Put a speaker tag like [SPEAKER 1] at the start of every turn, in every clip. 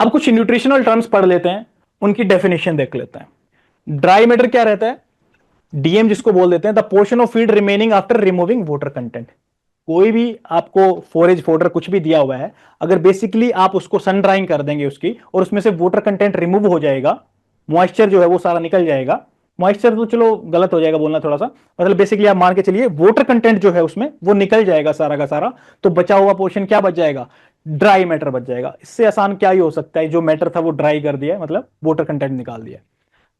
[SPEAKER 1] अब कुछ nutritional terms पढ़ लेते हैं, उनकी डेफिनेशन देख लेते हैं। ड्राई मैटर क्या रहता है? डीएम जिसको बोल देते हैं, the portion of feed remaining after removing water content. कोई भी आपको फोरेज फोडर कुछ भी दिया हुआ है, अगर बेसिकली आप उसको सन ड्राइंग कर देंगे उसकी, और उसमें से वाटर कंटेंट रिमूव हो जाएगा, मॉइस्चर जो है वो सारा निकल जाएगा। मॉइस्चर तो चलो गलत हो जाएगा बोलना थोड़ा सा, मतलब बेसिकली आप मान के चलिए वाटर कंटेंट जो है उसमें वो निकल जाएगा सारा का सारा, तो बचा हुआ पोर्शन क्या बच जाएगा? ड्राई मैटर बच जाएगा। इससे आसान क्या ही हो सकता है? जो मैटर था वो ड्राई कर दिया, मतलब वाटर कंटेंट निकाल दिया।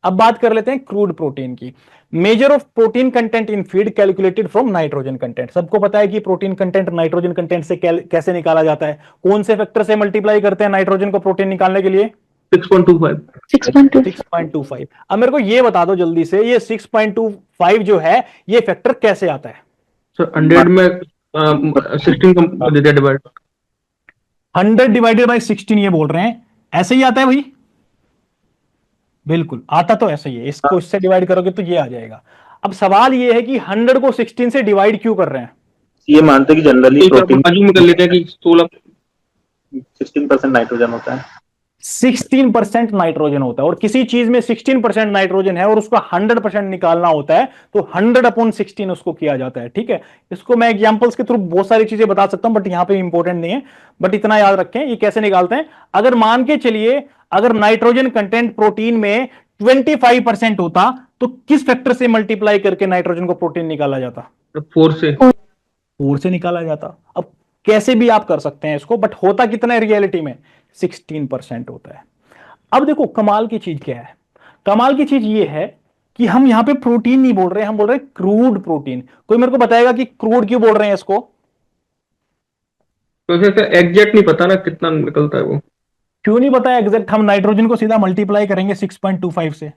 [SPEAKER 1] अब बात कर लेते हैं क्रूड प्रोटीन की। Measure of protein content in feed calculated from nitrogen content. सबको पता है कि प्रोटीन कंटेंट नाइट्रोजन कंटेंट से कैसे निकाला जाता है? कौन से फैक्टर से मल्टीप्लाई करते हैं नाइट्रोजन को प्रोटीन निकालने के लिए?
[SPEAKER 2] 6.25।
[SPEAKER 1] 6.25। अब मेरे को ये बता दो जल्दी से, ये 6.25 जो है ये फैक्टर कैसे आता है?
[SPEAKER 2] सर 100 में 16 डिवाइड
[SPEAKER 1] 100 डिवाइडेड बाई 16 ये बोल रहे हैं, ऐसे ही आता है भाई? बिल्कुल आता तो ऐसे ही है, इसको इससे डिवाइड करोगे तो ये आ जाएगा। अब सवाल ये है कि 100 को 16 से डिवाइड क्यों कर रहे हैं?
[SPEAKER 3] ये मानते हैं कि जनरली प्रोटीन
[SPEAKER 2] बाजू में कर लेते हैं कि
[SPEAKER 3] 16% नाइट्रोजन होता है।
[SPEAKER 1] 16% नाइट्रोजन होता है, और किसी चीज में 16% नाइट्रोजन है और उसका 100% निकालना होता है तो 100/16 उसको किया जाता है। ठीक है, इसको मैं एग्जांपल्स के थ्रू बहुत सारी चीजें बता सकता हूं, बट यहां पे इंपॉर्टेंट नहीं है। बट इतना याद रखें ये कैसे निकालते हैं। अगर मान के चलिए अगर नाइट्रोजन कंटेंट प्रोटीन में 25% होता तो किस फैक्टर से मल्टीप्लाई करके नाइट्रोजन को प्रोटीन निकाला जाता?
[SPEAKER 2] 4 से
[SPEAKER 1] 4 से निकाला जाता। अब कैसे भी आप कर सकते हैं इसको, बट होता कितना है रियलिटी में? 16% होता है। अब देखो कमाल की चीज क्या है, कमाल की चीज ये है कि हम यहां पे प्रोटीन नहीं बोल रहे, हम बोल रहे हैं क्रूड प्रोटीन। कोई मेरे को बताएगा कि क्रूड क्यों बोल रहे हैं इसको?
[SPEAKER 2] तो सर एग्जैक्ट नहीं पता ना कितना निकलता है वो।
[SPEAKER 1] क्यों नहीं पता एग्जैक्ट? हम नाइट्रोजन को सीधा मल्टीप्लाई करेंगे 6.25 से।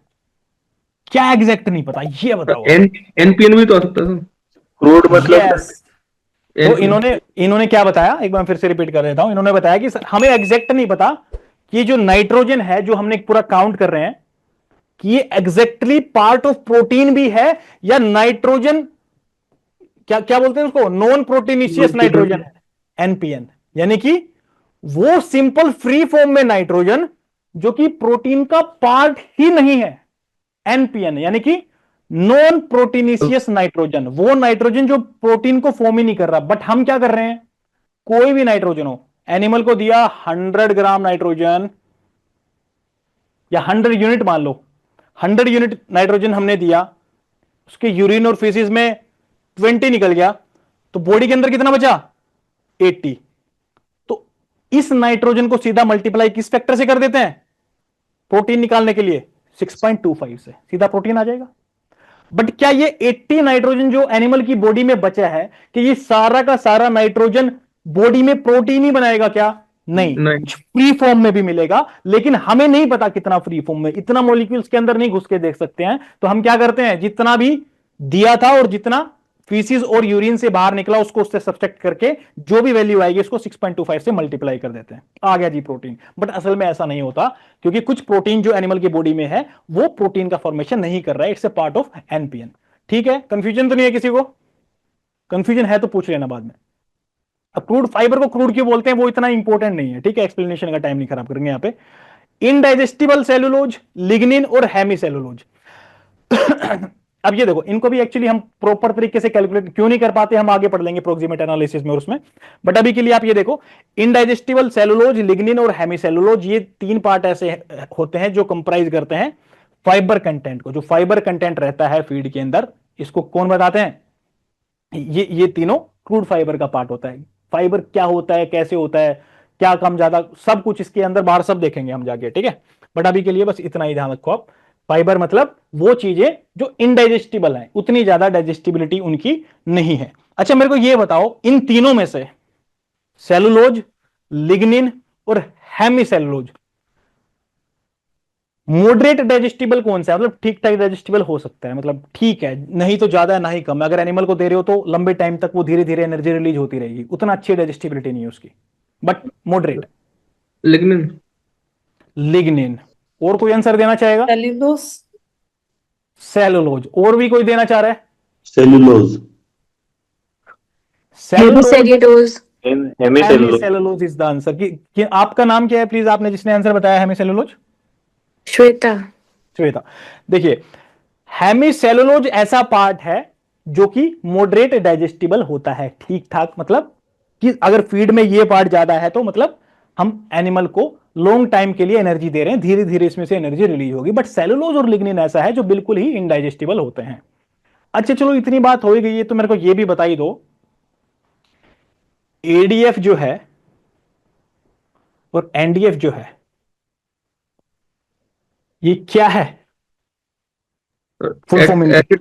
[SPEAKER 1] क्या एग्जैक्ट नहीं पता ये बताओ?
[SPEAKER 2] एनपीएन भी तो आ सकता है
[SPEAKER 3] क्रूड मतलब
[SPEAKER 1] yes. तो इन्होंने क्या बताया, एक बार फिर से रिपीट कर देता हूं। इन्होंने बताया कि हमें एग्जैक्ट नहीं पता कि जो नाइट्रोजन है जो हमने पूरा काउंट कर रहे हैं कि ये एग्जैक्टली पार्ट ऑफ प्रोटीन भी है या नाइट्रोजन, क्या क्या बोलते हैं उसको, नॉन प्रोटीनिशियस नाइट्रोजन है, एनपीएन। यानी कि वो सिंपल फ्री फॉर्म में नाइट्रोजन जो कि प्रोटीन का पार्ट ही नहीं है, एनपीएन यानी कि नॉन प्रोटीनिशियस नाइट्रोजन। वो नाइट्रोजन जो प्रोटीन को फॉर्म ही नहीं कर रहा। बट हम क्या कर रहे हैं, कोई भी नाइट्रोजन हो, एनिमल को दिया 100 ग्राम नाइट्रोजन या 100 यूनिट मान लो, 100 यूनिट नाइट्रोजन हमने दिया, उसके यूरिन और फीसिस में 20 निकल गया, तो बॉडी के अंदर कितना बचा? 80। तो इस नाइट्रोजन को सीधा मल्टीप्लाई किस फैक्टर से कर देते हैं प्रोटीन निकालने के लिए? 6.25 से सीधा प्रोटीन आ जाएगा। बट क्या ये 80 नाइट्रोजन जो एनिमल की बॉडी में बचा है, कि ये सारा का सारा नाइट्रोजन बॉडी में प्रोटीन ही बनाएगा क्या? नहीं, फ्री फॉर्म में भी मिलेगा, लेकिन हमें नहीं पता कितना फ्री फॉर्म में, इतना मॉलिक्यूल्स के अंदर नहीं घुस के देख सकते हैं। तो हम क्या करते हैं, जितना भी दिया था और जितना फीसिस और यूरिन से बाहर निकला उसको उससे सब्सट्रैक्ट करके जो भी वैल्यू आएगी उसको 6.25 से मल्टीप्लाई कर देते हैं, आ गया जी प्रोटीन। बट असल में ऐसा नहीं होता, क्योंकि कुछ प्रोटीन जो एनिमल की बॉडी में है वो प्रोटीन का फॉर्मेशन नहीं कर रहा है, it's a part of NPN. ठीक है, कंफ्यूजन तो नहीं है किसी को? कंफ्यूजन है तो पूछ लेना बाद में। अब क्रूड फाइबर को क्रूड क्यों बोलते हैं वो इतना इंपॉर्टेंट नहीं है, ठीक है, एक्सप्लेनेशन का टाइम नहीं खराब करेंगे यहां पे। इनडाइजेस्टिबल सेलुलोज, लिग्निन और हेमी सेलुलोज। अब ये देखो, इनको भी एक्चुअली हम प्रॉपर तरीके से कैलकुलेट क्यों नहीं कर पाते, हम आगे पढ़ लेंगे प्रोक्सीमेट एनालिसिस में उसमें। बट अभी के लिए आप ये देखो, इनडाइजेस्टिबल सेलुलोज, लिग्निन और हेमी सेलुलोज, ये 3 पार्ट ऐसे होते हैं जो कंप्राइज करते हैं फाइबर कंटेंट को। जो फाइबर कंटेंट रहता है फीड के अंदर, इसको कौन बताते हैं? ये तीनों क्रूड फाइबर का पार्ट होता है। फाइबर क्या होता है, कैसे होता है, क्या कम ज्यादा, सब कुछ इसके अंदर बाहर सब देखेंगे हम जाके, ठीक है। बट अभी के लिए बस इतना ही ध्यान रखो आप, फाइबर मतलब वो चीजें जो इनडाइजेस्टिबल हैं, उतनी ज्यादा डाइजेस्टिबिलिटी उनकी नहीं है। अच्छा मेरे को ये बताओ, इन तीनों में से सेलुलोज, लिग्निन और हेमी सेलुलोज, मॉडरेट डाइजेस्टिबल कौन सा है? मतलब ठीक ठाक डाइजेस्टिबल हो सकता है, मतलब ठीक है, नहीं तो ज्यादा ना ही कम। अगर एनिमल को दे रहे हो तो लंबे टाइम तक वो धीरे धीरे एनर्जी रिलीज होती रहेगी, उतना अच्छी डाइजेस्टिबिलिटी नहीं है उसकी, बट मॉडरेट।
[SPEAKER 2] लिग्निन।
[SPEAKER 1] लिग्निन। और कोई आंसर देना चाहेगा?
[SPEAKER 4] सेल्यूलोज।
[SPEAKER 1] सेलुलोज। और भी कोई देना चाह रहा है?
[SPEAKER 3] Cellulose.
[SPEAKER 1] Cellulose.
[SPEAKER 3] Hemicellulose.
[SPEAKER 1] Hemicellulose is the answer. कि आपका नाम क्या है प्लीज, आपने जिसने आंसर बताया हेमिसेलुलोज?
[SPEAKER 4] श्वेता।
[SPEAKER 1] श्वेता। देखिए, हेमिसेलुलोज ऐसा पार्ट है जो कि मॉडरेट डाइजेस्टिबल होता है, ठीक ठाक, मतलब कि अगर फीड में ये पार्ट ज्यादा है तो मतलब हम एनिमल को लॉन्ग टाइम के लिए एनर्जी दे रहे हैं, धीरे धीरे इसमें से एनर्जी रिलीज होगी। बट सेलुलोज और लिग्निन ऐसा है जो बिल्कुल ही इनडाइजेस्टिबल होते हैं। अच्छा चलो, इतनी बात हो ही गई है तो मेरे को ये भी बताई दो, एडीएफ जो है और एनडीएफ जो है ये क्या है? Full form
[SPEAKER 2] acid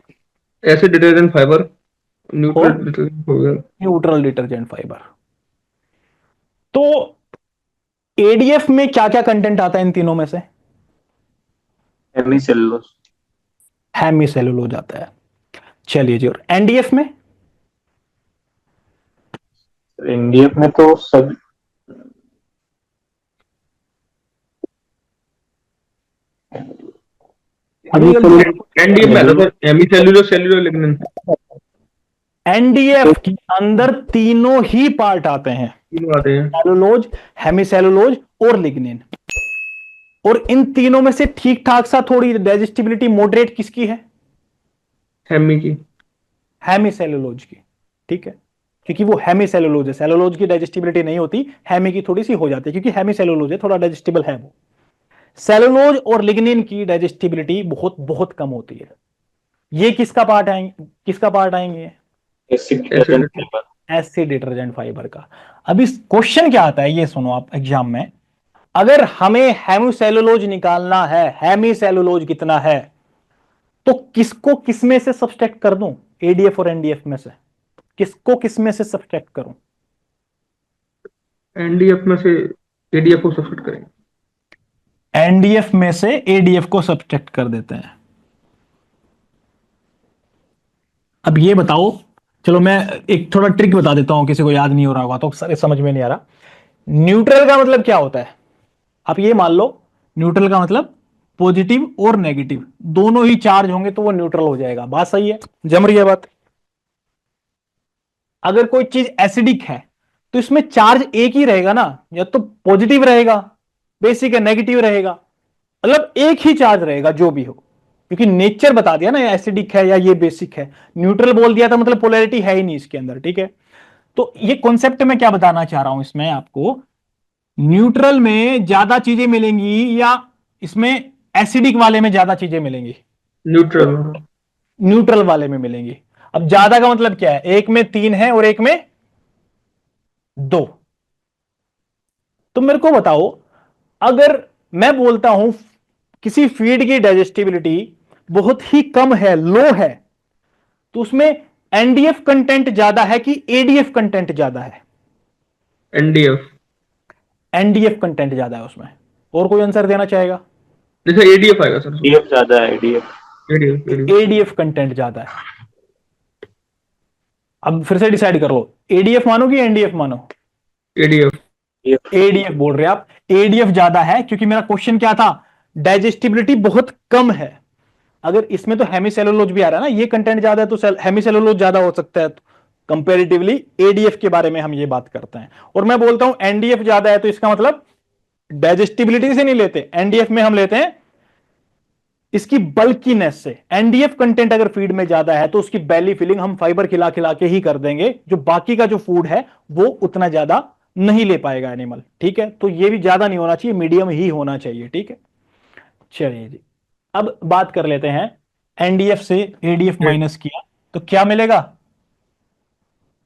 [SPEAKER 2] acid detergent fibre, neutral
[SPEAKER 1] और
[SPEAKER 2] डिटर्जेंट हो गया।
[SPEAKER 1] Neutral detergent fibre. तो एडीएफ में क्या क्या कंटेंट आता है इन तीनों में से?
[SPEAKER 3] हेमिसेलुलोज।
[SPEAKER 1] हेमिसेलुलोज आता है। चलिए जी, और एनडीएफ में?
[SPEAKER 3] एनडीएफ में तो सब
[SPEAKER 1] अभी
[SPEAKER 2] एनडीएफ में आता था हेमिसेलुलोज, सेलुलोज, लिग्निन,
[SPEAKER 1] एनडीएफ के अंदर तीनों ही पार्ट आते हैं,
[SPEAKER 2] तीनों आते हैं।
[SPEAKER 1] सेलुलोज, हेमिसेलुलोज और लिग्निन। और इन तीनों में से ठीक ठाक सा थोड़ी डाइजेस्टिबिलिटी मॉडरेट किसकी है?
[SPEAKER 2] हेमी की।
[SPEAKER 1] हेमिसेलुलोज की। ठीक है, क्योंकि वो हेमिसेलुलोज है, सेलुलोज की डाइजेस्टिबिलिटी नहीं होती, हेमी की थोड़ी सी हो जाती है, क्योंकि हेमिसेलुलोज है, थोड़ा डाइजेस्टिबल है वो। सेलुलोज और लिग्निन की डाइजेस्टिबिलिटी बहुत बहुत कम होती है। ये किसका पार्ट आएंगे, किसका पार्ट आएंगे?
[SPEAKER 3] Acid detergent fibre.
[SPEAKER 1] Acid detergent fibre का। अब इस क्वेश्चन क्या आता है ये सुनो आप एग्जाम में, अगर हमें हेमिसेलुलोज निकालना है, हेमिसेलुलोज कितना है, तो किसको किसमें से सब्सट्रैक्ट कर दूं? एडीएफ और एनडीएफ में से किसको किसमें से सब्सट्रैक्ट करूं?
[SPEAKER 2] एनडीएफ में से एडीएफ को सब्सिट्यूट करेंगे।
[SPEAKER 1] एनडीएफ में से एडीएफ को सब्सट्रैक्ट कर देते हैं। अब ये बताओ, चलो मैं एक थोड़ा ट्रिक बता देता हूं, किसी को याद नहीं हो रहा होगा तो सारे समझ में नहीं आ रहा। न्यूट्रल का मतलब क्या होता है? आप ये मान लो, न्यूट्रल का मतलब पॉजिटिव और नेगेटिव दोनों ही चार्ज होंगे तो वो न्यूट्रल हो जाएगा। बात सही है, जम रही है बात? अगर कोई चीज एसिडिक है तो इसमें चार्ज एक ही रहेगा ना, या तो पॉजिटिव रहेगा, बेसिक है, नेगेटिव रहेगा, मतलब एक ही चार्ज रहेगा जो भी हो, क्योंकि नेचर बता दिया ना, ये एसिडिक है या ये बेसिक है। न्यूट्रल बोल दिया था मतलब पोलैरिटी है ही नहीं इसके अंदर। ठीक है, तो ये कॉन्सेप्ट मैं क्या बताना चाह रहा हूं इसमें आपको, न्यूट्रल में ज्यादा चीजें मिलेंगी या इसमें एसिडिक वाले में ज्यादा चीजें मिलेंगी?
[SPEAKER 2] न्यूट्रल।
[SPEAKER 1] न्यूट्रल वाले में मिलेंगी। अब ज्यादा का मतलब क्या है? एक में 3 है और एक में 2। तो मेरे को बताओ, अगर मैं बोलता हूं किसी फीड की डाइजेस्टिबिलिटी बहुत ही कम है, लो है, तो उसमें एनडीएफ कंटेंट ज्यादा है कि एडीएफ कंटेंट ज्यादा है?
[SPEAKER 2] एनडीएफ।
[SPEAKER 1] एनडीएफ कंटेंट ज्यादा है उसमें। और कोई आंसर देना चाहेगा?
[SPEAKER 2] जैसे एडीएफ आएगा सर।
[SPEAKER 3] एडीएफ ज्यादा है, एडीएफ।
[SPEAKER 2] एडीएफ।
[SPEAKER 1] एडीएफ कंटेंट ज्यादा है। अब फिर से डिसाइड कर लो, एडीएफ मानो कि एनडीएफ मानो?
[SPEAKER 2] एडीएफ।
[SPEAKER 1] एडीएफ बोल रहे आप। एडीएफ ज्यादा है क्योंकि मेरा क्वेश्चन क्या था, डाइजेस्टिबिलिटी बहुत कम है। अगर इसमें तो हेमिसेलुलोज भी आ रहा है ना, ये कंटेंट ज्यादा है तो हेमिसेलुलोज ज्यादा हो सकता है, तो कंपैरेटिवली एडीएफ के बारे में हम ये बात करते हैं। और मैं बोलता हूं एनडीएफ ज्यादा है तो इसका मतलब डाइजेस्टिबिलिटी से नहीं लेते, एनडीएफ में हम लेते हैं इसकी बल्कीनेस से। एनडीएफ कंटेंट अगर फीड में ज्यादा है तो उसकी बेली फिलिंग हम फाइबर खिला खिला के ही कर देंगे, जो बाकी का जो फूड है वो उतना ज्यादा नहीं ले पाएगा एनिमल। ठीक है, तो ये भी ज्यादा नहीं होना चाहिए, मीडियम ही होना चाहिए। ठीक है, चलिए जी, अब बात कर लेते हैं, एनडीएफ से एडीएफ माइनस किया तो क्या मिलेगा?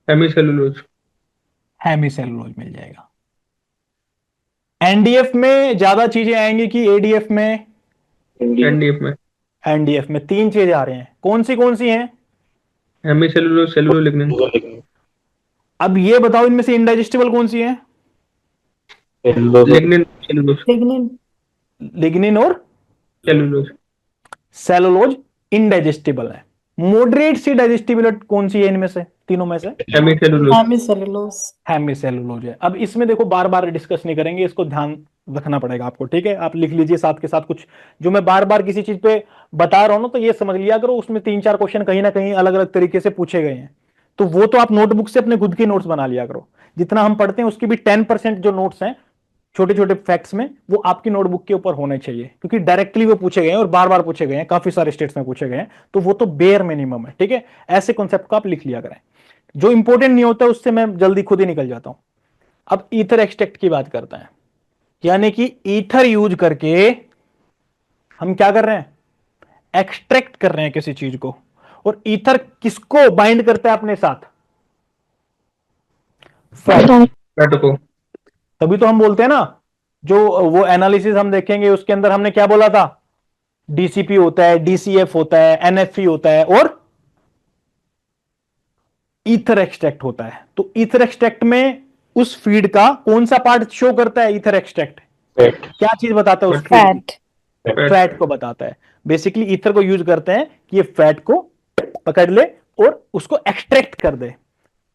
[SPEAKER 2] हेमिसेलुलोज।
[SPEAKER 1] हेमिसेलुलोज मिल जाएगा। एनडीएफ में ज्यादा चीजें आएंगी कि एडीएफ में?
[SPEAKER 2] एनडीएफ में।
[SPEAKER 1] एनडीएफ में 3 चीजें आ रही हैं, कौन सी हैं?
[SPEAKER 2] Hemicellulose, cellulose, lignin.
[SPEAKER 1] अब ये बताओ इनमें से इनडाइजेस्टिबल कौन सी है?
[SPEAKER 2] Lignin, cellulose.
[SPEAKER 1] लिग्निन और
[SPEAKER 2] सेलुलोज।
[SPEAKER 1] सेलुलोज इनडाइजेस्टिबल है। मॉडरेट सी डाइजेस्टिबिलिटी कौन सी है इनमें से, तीनों में से?
[SPEAKER 2] हेमिसेलुलोज।
[SPEAKER 1] हेमिसेलुलोज है। अब इसमें देखो बार बार डिस्कस नहीं करेंगे, इसको ध्यान रखना पड़ेगा आपको। ठीक है, आप लिख लीजिए साथ के साथ, कुछ जो मैं बार बार किसी चीज पे बता रहा हूं ना तो ये समझ लिया करो, उसमें 3-4 क्वेश्चन कहीं ना कहीं अलग अलग तरीके से पूछे गए हैं। तो वो तो आप नोटबुक से अपने खुद के नोट्स बना लिया करो। जितना हम पढ़ते हैं उसकी भी 10% जो नोट्स हैं छोटे छोटे फैक्ट्स में, वो आपकी नोटबुक के ऊपर होने चाहिए, क्योंकि डायरेक्टली वो पूछे गए हैं और बार बार पूछे गए हैं, काफी सारे स्टेट्स में पूछे गए हैं, तो वो तो बेयर मिनिमम है। ठीक है, ऐसे कॉन्सेप्ट को आप लिख लिया करें। जो इंपॉर्टेंट नहीं होता उससे मैं जल्दी खुद ही निकल जाता हूं। अब ईथर एक्सट्रैक्ट की बात करते हैं, यानी कि ईथर यूज करके हम क्या कर रहे हैं, एक्सट्रैक्ट कर रहे हैं किसी चीज को। और ईथर किसको बाइंड करता है अपने साथ, फैट।
[SPEAKER 2] फैट को।
[SPEAKER 1] तभी तो हम बोलते हैं ना, जो वो एनालिसिस हम देखेंगे उसके अंदर हमने क्या बोला था, डीसीपी होता है, डीसीएफ होता है, एनएफई होता है और ईथर एक्सट्रैक्ट होता है। तो ईथर एक्सट्रैक्ट में उस फीड का कौन सा पार्ट शो करता है, ईथर एक्सट्रैक्ट
[SPEAKER 3] फैट।
[SPEAKER 1] क्या चीज बताता है उस फीड की, फैट को बताता है। बेसिकली ईथर को यूज करते हैं कि ये फैट को पकड़ ले और उसको एक्सट्रैक्ट कर दे।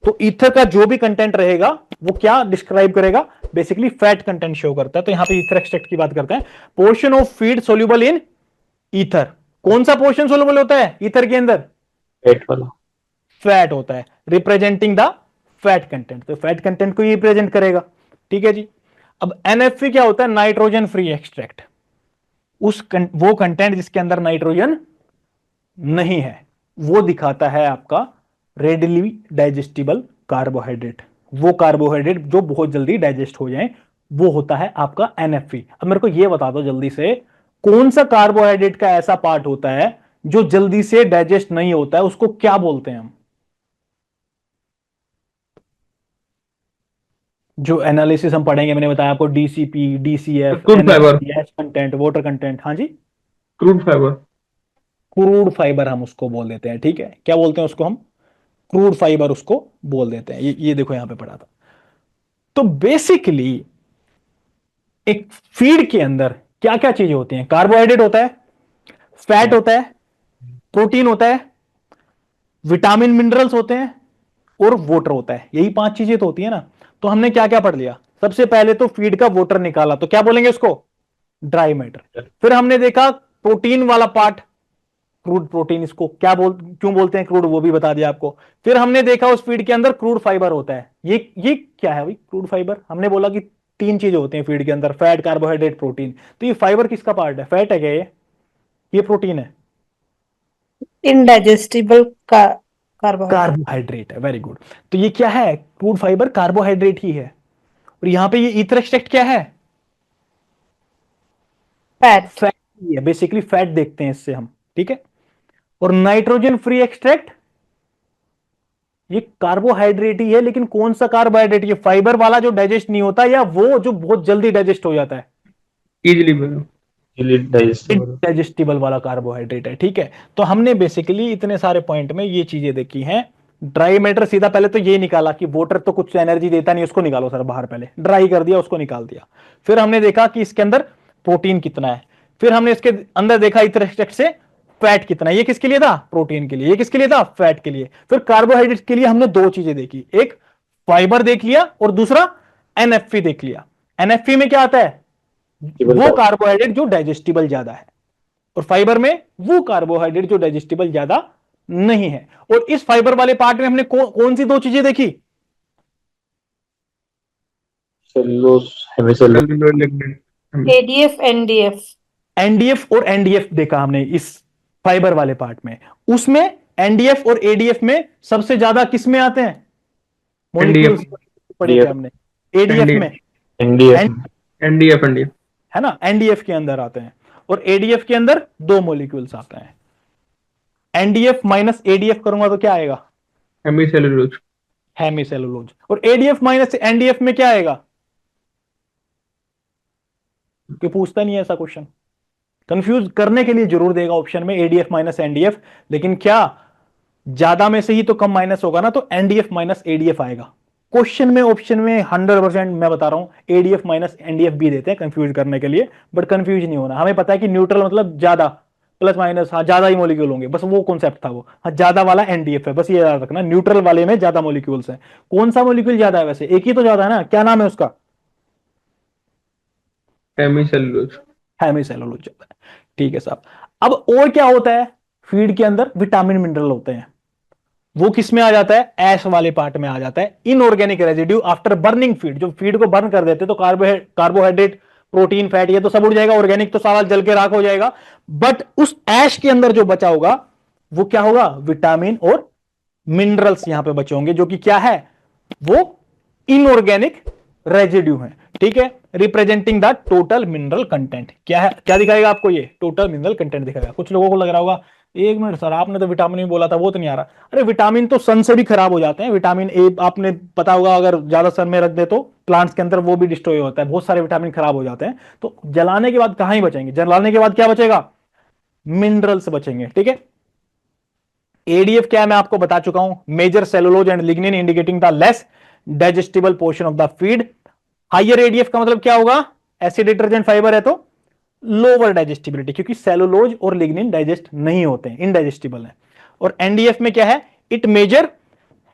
[SPEAKER 1] तो ईथर का जो भी कंटेंट रहेगा वो क्या डिस्क्राइब करेगा, बेसिकली फैट कंटेंट शो करता है। तो यहां पे ईथर एक्सट्रैक्ट की बात करते हैं। Portion of feed soluble in ether, कौन सा पोर्शन सोल्यूबल होता है ईथर के अंदर,
[SPEAKER 3] फैट वाला।
[SPEAKER 1] फैट होता है, रिप्रेजेंटिंग द फैट कंटेंट। तो फैट कंटेंट को ये रिप्रेजेंट करेगा। ठीक है जी। अब एनएफपी क्या होता है, नाइट्रोजन फ्री एक्सट्रैक्ट। वो कंटेंट जिसके अंदर नाइट्रोजन नहीं है, वो दिखाता है आपका रेडिली डाइजेस्टिबल कार्बोहाइड्रेट। वो कार्बोहाइड्रेट जो बहुत जल्दी डाइजेस्ट हो जाए, वो होता है आपका एनएफपी। अब मेरे को ये बता दो जल्दी से, कौन सा कार्बोहाइड्रेट का ऐसा पार्ट होता है जो जल्दी से डाइजेस्ट नहीं होता है, उसको क्या बोलते हैं हम। जो एनालिसिस हम पढ़ेंगे, मैंने बताया आपको, DCP, DCF,
[SPEAKER 2] crude fibre.
[SPEAKER 1] Gas content, water content. हाँ जी,
[SPEAKER 2] क्रूड फाइबर।
[SPEAKER 1] क्रूड फाइबर हम उसको बोल देते हैं। ठीक है, क्या बोलते हैं उसको हम, क्रूड फाइबर उसको बोल देते हैं। ये देखो यहां पे पढ़ा था। तो बेसिकली एक फीड के अंदर क्या क्या चीजें होती हैं, कार्बोहाइड्रेट होता है, फैट होता है, प्रोटीन होता है, विटामिन मिनरल्स होते हैं और वाटर होता है। यही 5 चीजें तो होती है ना। तो हमने क्या क्या पढ़ लिया, सबसे पहले तो फीड का वाटर निकाला, तो क्या बोलेंगे उसको, ड्राई मैटर। फिर हमने देखा प्रोटीन वाला पार्ट, क्रूड प्रोटीन, इसको क्या क्यों बोलते हैं क्रूड, वो भी बता दिया आपको। फिर हमने देखा उस फीड के अंदर क्रूड फाइबर होता है। ये क्या है भाई क्रूड फाइबर, हमने बोला कि 3 चीजें होती हैं फीड के अंदर, फैट, कार्बोहाइड्रेट, प्रोटीन। तो ये फाइबर किसका पार्ट है, फैट है क्या ये प्रोटीन है,
[SPEAKER 4] इनडाइजेस्टिबल कार्बोहाइड्रेट।
[SPEAKER 1] कार्बोहाइड्रेट है। Very good. तो ये क्या है, क्रूड फाइबर कार्बोहाइड्रेट ही है। और यहां पे ये ईथर एक्सट्रैक्ट क्या है,
[SPEAKER 4] फैट।
[SPEAKER 1] फैट ही है। बेसिकली फैट देखते हैं इससे हम। ठीक है। और नाइट्रोजन फ्री एक्सट्रैक्ट, ये कार्बोहाइड्रेट ही है, लेकिन कौन सा कार्बोहाइड्रेट, ये फाइबर वाला जो डाइजेस्ट नहीं होता, या वो जो बहुत जल्दी डाइजेस्ट हो जाता है,
[SPEAKER 2] इजिली
[SPEAKER 3] डाइजेस्टेबल।
[SPEAKER 1] डाइजेस्टिबल वाला कार्बोहाइड्रेट है। ठीक है। तो हमने बेसिकली इतने सारे पॉइंट में ये चीजें देखी हैं। ड्राई मैटर सीधा पहले तो ये निकाला कि वाटर तो कुछ एनर्जी देता नहीं, उसको निकालो सर बाहर, पहले ड्राई कर दिया, उसको निकाल दिया। फिर हमने देखा कि इसके अंदर प्रोटीन कितना है। फिर हमने इसके अंदर देखा इतर एक्सट्रैक्ट से फैट कितना है। ये किसके लिए था, प्रोटीन के लिए। ये किसके लिए था, फैट के लिए। फिर कार्बोहाइड्रेट के लिए हमने 2 चीजें देखी, एक फाइबर देख लिया और दूसरा एनएफपी देख लिया। एनएफपी में क्या आता है, वो कार्बोहाइड्रेट जो डाइजेस्टिबल ज्यादा है, और फाइबर में वो कार्बोहाइड्रेट जो डाइजेस्टिबल ज्यादा नहीं है। और इस फाइबर वाले पार्ट में हमने कौन सी 2 चीजें देखी,
[SPEAKER 3] cellulose, hemicellulose.
[SPEAKER 4] ADF, NDF.
[SPEAKER 1] NDF और एनडीएफ देखा हमने इस फाइबर वाले पार्ट में। उसमें एनडीएफ और एडीएफ में सबसे ज्यादा किस में आते हैं, मॉलिक्यूल्स पढ़े थे हमने, एडीएफ में,
[SPEAKER 3] एनडीएफ,
[SPEAKER 2] एनडीएफ, एनडीएफ
[SPEAKER 1] है ना, एनडीएफ के अंदर आते हैं। और एडीएफ के अंदर 2 मॉलिक्यूल्स आते हैं। एनडीएफ माइनस एडीएफ करूंगा तो क्या आएगा,
[SPEAKER 2] हेमिसेलुलोज।
[SPEAKER 1] हेमिसेलुलोज। और एडीएफ माइनस एनडीएफ में क्या आएगा, कि पूछता नहीं है ऐसा क्वेश्चन, कंफ्यूज करने के लिए जरूर देगा ऑप्शन में एडीएफ माइनस एनडीएफ, लेकिन क्या ज्यादा में से ही तो कम माइनस होगा ना, तो एनडीएफ माइनस एडीएफ आएगा क्वेश्चन में। ऑप्शन में 100% मैं बता रहा हूं एडीएफ माइनस एनडीएफ भी देते हैं कंफ्यूज करने के लिए, बट कंफ्यूज नहीं होना। हमें पता है कि न्यूट्रल मतलब ज्यादा, प्लस माइनस, हाँ ज्यादा ही मॉलिक्यूल होंगे, बस वो कॉन्सेप्ट था वो। हाँ ज्यादा वाला एनडीएफ है, बस ये याद रखना, न्यूट्रल वाले में ज्यादा मॉलिक्यूल्स हैं। कौन सा मॉलिक्यूल ज्यादा है, वैसे एक ही तो ज्यादा है ना, क्या नाम है उसका,
[SPEAKER 2] हेमिसेलुलोज।
[SPEAKER 1] हेमिसेलुलोज ज्यादा है। ठीक है साहब। अब और क्या होता है, फीड के अंदर विटामिन मिनरल होते हैं। वो किस में आ जाता है, ऐश वाले पार्ट में आ जाता है। Inorganic residue after burning feed, जो फीड को बर्न कर देते तो कार्बोहाइड्रेट, प्रोटीन, फैट ये तो सब उड़ जाएगा, ऑर्गेनिक तो सारा जल के राख हो जाएगा। बट उस ऐश के अंदर जो बचा होगा वो क्या होगा, विटामिन और मिनरल्स यहां पे बचे होंगे, जो कि क्या है, वो इनऑर्गेनिक रेजिड्यू है। ठीक है, representing the total mineral content. क्या है, क्या दिखाएगा आपको, ये टोटल मिनरल कंटेंट दिखाएगा। कुछ लोगों को लग रहा होगा एक मिनट सर आपने तो विटामिन भी बोला था, वो तो नहीं आ रहा। अरे विटामिन तो सन से भी खराब हो जाते हैं। विटामिन ए आपने पता होगा, अगर ज्यादा सन में रख दे तो प्लांट्स के अंदर वो भी डिस्ट्रॉय होता है, बहुत सारे विटामिन खराब हो जाते हैं। तो जलाने के बाद कहां ही बचेंगे, जलाने के बाद क्या बचेगा, मिनरल्स बचेंगे। ठीक है, एडीएफ क्या है मैं आपको बता चुका हूं, major cellulose and lignin indicating the less digestible portion of the feed. Higher ADF का मतलब क्या होगा, एसिड डिटर्जेंट फाइबर है तो लोअर डाइजेस्टिबिलिटी, क्योंकि सेलुलोज और लिग्निन डाइजेस्ट नहीं होते हैं, इनडाइजेस्टिबल है। और एनडीएफ में क्या है, it major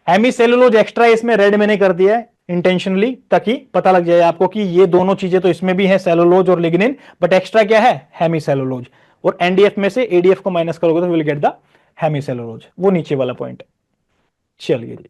[SPEAKER 1] hemicellulose extra, इसमें रेड मैंने कर दिया है इंटेंशनली ताकि पता लग जाए आपको कि ये दोनों चीजें तो इसमें भी है, सेलुलोज और लिग्निन, बट एक्स्ट्रा क्या है, हेमी सेलुलोज। और एनडीएफ में से एडीएफ को माइनस करोगे तो will get the hemicellulose, वो नीचे वाला पॉइंट। चलिए जी।